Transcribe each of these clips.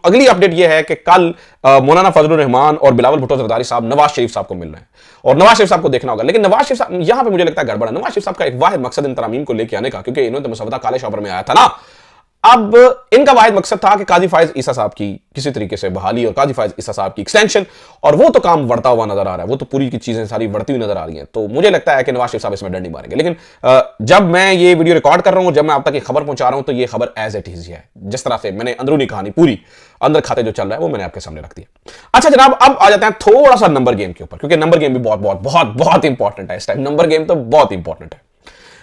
अगली अपडेट यह है कि कल मौलाना फजलुर रहमान और बिलावल भुट्टो जरदारी साहब नवाज शरीफ साहब को मिल रहे हैं और नवाज शरीफ साहब को देखना होगा। लेकिन नवाज शरीफ साहब यहां पे मुझे लगता है गड़बड़ है। नवाज शरीफ साहब का एक वाहिद मकसद इन तरामीम को लेकर आने का, क्योंकि इन्होंने तो मुसवदा काले शौपर में आया था ना, अब इनका वाहिद मकसद था कि काजी फायज ईसा साहब की किसी तरीके से बहाली और काजी फायज ईसा साहब की एक्सटेंशन, और वो तो काम बढ़ता हुआ नजर आ रहा है, वो तो पूरी की चीजें सारी बढ़ती हुई नजर आ रही हैं। तो मुझे लगता है कि नवाज शरीफ साहब इसमें डंडी मारेंगे। लेकिन जब मैं ये वीडियो रिकॉर्ड कर रहा हूं, जब मैं आप तक ये खबर पहुंचा रहा हूं, तो ये खबर एज इट इज है, जिस तरह से मैंने अंदरूनी कहानी पूरी अंदर खाते जो चल रहा है वो मैंने आपके सामने रख दिया। अच्छा जनाब, अब आ जाते हैं थोड़ा सा नंबर गेम के ऊपर, क्योंकि नंबर गेम भी बहुत बहुत बहुत बहुत इंपॉर्टेंट है इस टाइम। नंबर गेम तो बहुत इंपॉर्टेंट है।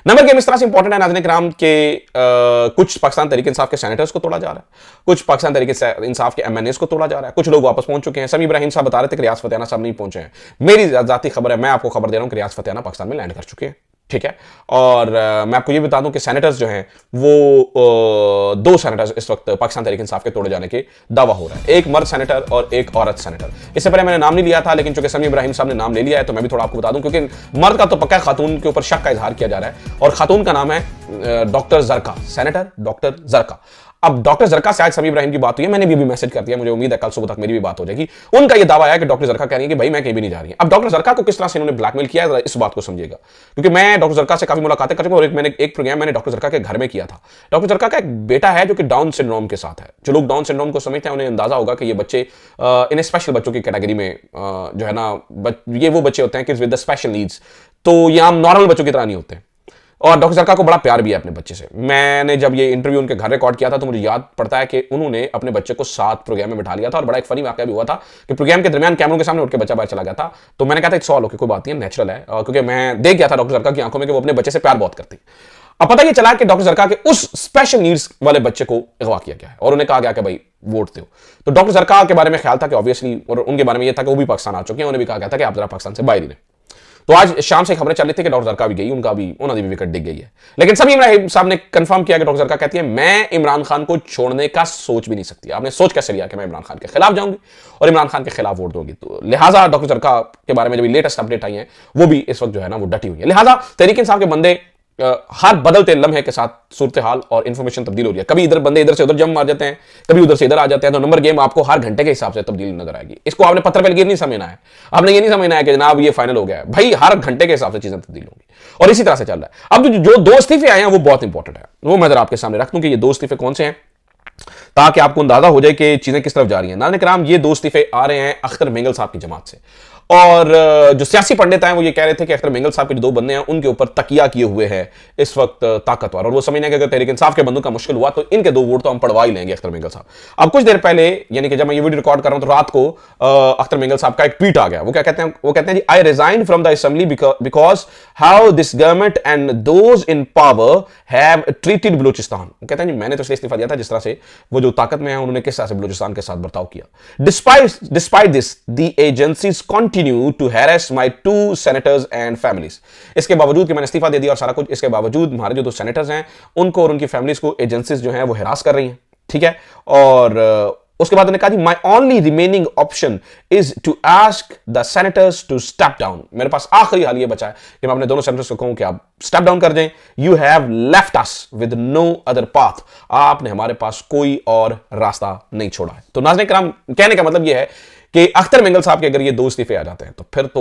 नंबर गेम इस तरह से इंपॉर्टेंट है नाज़रीन किराम के कुछ पाकिस्तान तहरीक इंसाफ के सेनेटर्स को तोड़ा जा रहा है, कुछ पाकिस्तान तहरीक इंसाफ के एमएनएस को तोड़ा जा रहा है, कुछ लोग वापस पहुंच चुके हैं। समी इब्राहिम साहब बता रहे थे कि रियाज फतेहाना साहब नहीं पहुंचे हैं। मेरी जाती खबर है, मैं आपको खबर दे रहा हूं कि रियाज फतेहाना पाकिस्तान में लैंड कर चुके हैं, ठीक है। और मैं आपको ये बता दूं कि सेनेटर्स जो हैं वो दो सेनेटर्स इस वक्त पाकिस्तान तहरीक इंसाफ के तोड़े जाने के दावा हो रहा है, एक मर्द सेनेटर और एक औरत सेनेटर। इससे पहले मैंने नाम नहीं लिया था, लेकिन चूंकि समी इब्राहिम साहब ने नाम ले लिया है तो मैं भी थोड़ा आपको बता दूं, क्योंकि मर्द का तो पक्का खातून के ऊपर शक का इजहार किया जा रहा है, और खातून का नाम है डॉक्टर जरका, सेनेटर डॉक्टर जरका। अब डॉक्टर जरका से आज समी इब्राहिम की बात हुई है, मैंने भी मैसेज कर दिया, मुझे उम्मीद है कल सुबह तक मेरी भी बात हो जाएगी। उनका ये दावा है कि डॉक्टर जरका कह रही है कि भाई मैं कहीं भी नहीं जा रही है। अब डॉक्टर जरका को किस तरह से इन्होंने ब्लैकमेल किया है इस बात को समझिएगा, क्योंकि मैं डॉक्टर जरका से काफी मुलाकातें कर चुका हूं, और मैंने एक प्रोग्राम मैंने डॉक्टर जरका के घर में किया था। डॉक्टर जरका का एक बेटा है जो कि डाउन सिंड्रोम के साथ है। जो लोग डाउन सिंड्रोम को समझते हैं उन्हें अंदाजा होगा कि ये बच्चे इन स्पेशल बच्चों की कैटेगरी में जो है ना, ये वो बच्चे होते हैं कि विद द स्पेशल नीड्स, तो ये आम नॉर्मल बच्चों की तरह नहीं होते। और डॉक्टर जरका को बड़ा प्यार भी है अपने बच्चे से। मैंने जब ये इंटरव्यू उनके घर रिकॉर्ड किया था तो मुझे याद पड़ता है कि उन्होंने अपने बच्चे को साथ प्रोग्राम में बिठा लिया था, और बड़ा एक फनी वाकया भी हुआ था कि प्रोग्राम के दरमियान कैमरों के सामने उठ के बच्चा बाहर चला गया था। तो मैंने कहा था एक सवाल हो कि कोई बात नहीं है, नेचुरल है, क्योंकि मैं देख गया था डॉक्टर जरका की आंखों में कि वो अपने बच्चे से प्यार बहुत करती। अब पता ये चला कि डॉक्टर जरका के उस स्पेशल नीड्स वाले बच्चे को अगवा किया गया है और उन्हें कहा गया कि भाई वोट दो। तो डॉक्टर जरका के बारे में ख्याल था कि ऑब्वियसली, और उनके बारे में यह था कि वो भी पाकिस्तान आ चुके हैं, उन्हें भी कहा गया था कि आप जरा पाकिस्तान से बाहर ही रहें। तो आज शाम से खबरें चल रही थी कि डॉक्टर जरका भी गई, उन्होंने भी विकेट दिख गई है। लेकिन सभी इमरान साहब ने कंफर्म किया कि डॉक्टर जरका कहती है मैं इमरान खान को छोड़ने का सोच भी नहीं सकती। आपने सोच कैसे लिया कि मैं इमरान खान के खिलाफ जाऊंगी और इमरान खान के खिलाफ वोट दूंगी? तो लिहाजा डॉक्टर जरका के बारे में जो लेटेस्ट अपडेट आई है वो भी इस वक्त जो है ना वो डटी हुई है। लिहाजा तहरीक इंसाफ के बंदे हर बदलते लम्हे के साथ सूरत हाल और इंफॉर्मेशन तब्दील हो रही है। कभी इधर बंदे इधर से उधर जम मार जाते हैं, कभी उधर से इधर आ जाते हैं। तो नंबर गेम आपको हर घंटे के हिसाब से तब्दील नजर आएगी। इसको आपने पत्थर पे लकीर नहीं समझना है, आपने ये नहीं समझना है कि जनाब ये फाइनल हो गया है। भाई हर घंटे के हिसाब से चीजें तब्दील होंगी, और इसी तरह से चल रहा है। अब जो दो इस्तीफे आए हैं वो बहुत इंपॉर्टेंट है, वो मैं जरा आपके सामने रख दूं कि ये दो इस्तीफे कौन से हैं, ताकि आपको अंदाजा हो जाए कि चीजें किस तरफ जा रही हैं। नाज़रीन किराम, ये दो इस्तीफे आ रहे हैं अख्तर मेंगल साहब की जमात से, और जो सियासी पंडित हैं वो ये कह रहे थे कि अख्तर मेंगल साहब के जो दो बंदे हैं उनके ऊपर तकिया किए हुए हैं इस वक्त ताकतवर, और वो समझने कि अगर तहरीक इंसाफ के बंदों का मुश्किल हुआ तो इनके दो वोट तो हम पड़वा ही लेंगे अख्तर मेंगल साहब। अब कुछ देर पहले, यानी कि जब मैं ये वीडियो रिकॉर्ड कर रहा हूं तो रात को अख्तर मेंगल साहब का एक ट्वीट आ गया। वो क्या कहते हैं? वो कहते हैं जी, I resign from the assembly because how this government and those in power have treated Balochistan. वो कहते हैं जी मैंने तो इसलिए इस्तीफा दिया था जिस तरह से वो जो ताकत में है उन्होंने किस तरह से बलूचिस्तान के साथ बर्ताव किया। Despite this the agencies continue to harass my two senators and families। इसके बावजूद कि मैंने इस्तीफा दे दिया और सारा कुछ, इसके बावजूद हमारे जो दो सेनेटर्स हैं उनको और उनकी फैमिलीज को एजेंसीज जो हैं वो हिरास कर रही हैं, ठीक है। और उसके बाद उन्होंने कहा जी my only remaining option is to ask the senators to step down. मेरे पास आखिरी हाल ये बचा है कि मैं अपने दोनों सेनेटर्स को कहूं कि आप स्टेप डाउन कर दें। You have left us with no other path. आपने हमारे पास कोई और रास्ता नहीं छोड़ा है। तो नाज़रीन किराम, कहने का मतलब यह है कि अख्तर मेंगल साहब के अगर ये दो इस्तीफे आ जाते हैं तो फिर तो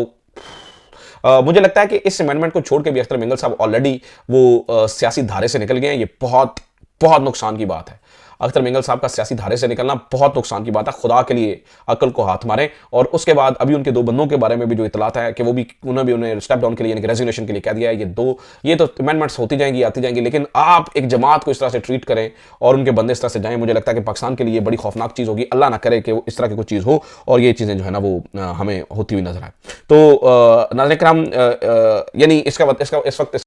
मुझे लगता है कि इस अमेंडमेंट को छोड़ के भी अख्तर मेंगल साहब ऑलरेडी वो सियासी धारे से निकल गए हैं। ये बहुत बहुत नुकसान की बात है। अख्तर मेंगल साहब का सियासी धारे से निकलना बहुत नुकसान की बात है। खुदा के लिए अकल को हाथ मारें। और उसके बाद अभी उनके दो बंदों के बारे में भी जो इतलात है कि वो भी उन्हें स्टेप डाउन के लिए यानी कि रेजिग्नेशन के लिए कह दिया है। ये तो अमेंडमेंट्स होती जाएंगी, आती जाएंगी, लेकिन आप एक जमात को इस तरह से ट्रीट करें और उनके बंदे इस तरह से जाएं, मुझे लगता है कि पाकिस्तान के लिए बड़ी खौफनाक चीज़ होगी। अल्लाह ना करे कि इस तरह की कोई चीज़ हो और ये चीज़ें जो है ना वो हमें होती हुई नजर आए। तो नाज़रीन किराम, यानी इस वक्त